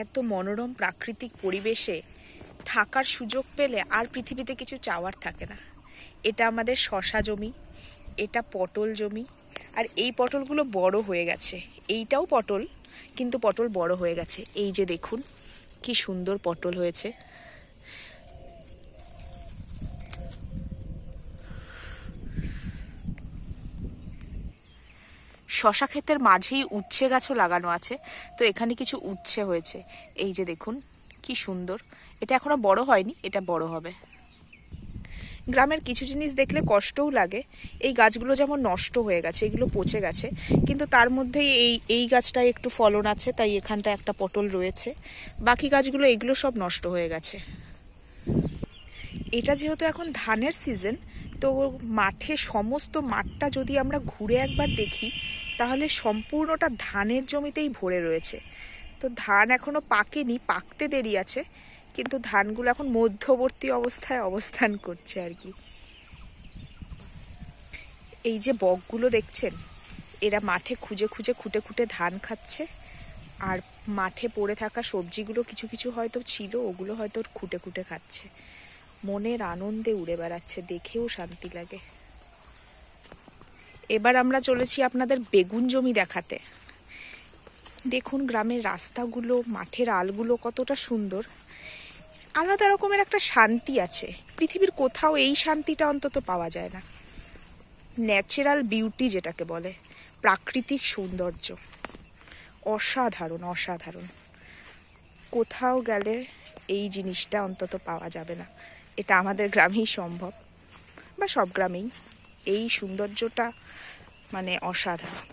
এত মনোরম প্রাকৃতিক পরিবেশে থাকার সুযোগ পেলে আর পৃথিবীতে কিছু চাওয়ার থাকে না। এটা আমাদের শশা জমি, এটা পটল জমি, আর এই পটলগুলো বড় হয়ে গেছে। এইটাও পটল, কিন্তু পটল বড় হয়ে গেছে। এই যে দেখুন কি সুন্দর পটল হয়েছে। শশা ক্ষেতের মাঝেই উচ্ছে গাছও লাগানো আছে, তো এখানে কিছু উচ্ছে হয়েছে। এই যে দেখুন কি সুন্দর। এটা এখনো বড় হয়নি, এটা বড় হবে। গ্রামের কিছু জিনিস দেখলে কষ্টও লাগে। এই গাছগুলো যেমন নষ্ট হয়ে গেছে, এগুলো পচে গেছে, কিন্তু তার মধ্যেই এই গাছটায় একটু ফলন আছে, তাই এখানটা একটা পটল রয়েছে। বাকি গাছগুলো এগুলো সব নষ্ট হয়ে গেছে। এটা যেহেতু এখন ধানের সিজন, তো মাঠে সমস্ত মাঠটা যদি আমরা ঘুরে একবার দেখি তাহলে সম্পূর্ণটা ধানের জমিতেই ভরে রয়েছে। তো ধান এখনো পাকেনি, পাকতে দেরি আছে, কিন্তু ধানগুলো এখন মধ্যবর্তী অবস্থায় অবস্থান করছে আর কি। এই যে বকগুলো দেখছেন, এরা মাঠে খুঁজে খুঁজে খুঁটে খুঁটে ধান খাচ্ছে, আর মাঠে পড়ে থাকা সবজিগুলো কিছু কিছু হয়তো ছিল, ওগুলো হয়তো খুঁটে খুঁটে খাচ্ছে। মনের আনন্দে উড়ে বেড়াচ্ছে, দেখেও শান্তি লাগে। এবার আমরা চলেছি আপনাদের বেগুন জমি দেখাতে। দেখুন গ্রামের রাস্তাগুলো, মাঠের আলগুলো কতটা সুন্দর। আলাদা রকমের একটা শান্তি আছে, পৃথিবীর কোথাও এই শান্তিটা অন্তত পাওয়া যায় না। ন্যাচারাল বিউটি যেটাকে বলে, প্রাকৃতিক সৌন্দর্য, অসাধারণ অসাধারণ। কোথাও গেলে এই জিনিসটা অন্তত পাওয়া যাবে না। এটা আমাদের গ্রামেই সম্ভব, বা সব গ্রামেই। এই সৌন্দর্যটা মানে অসাধারণ।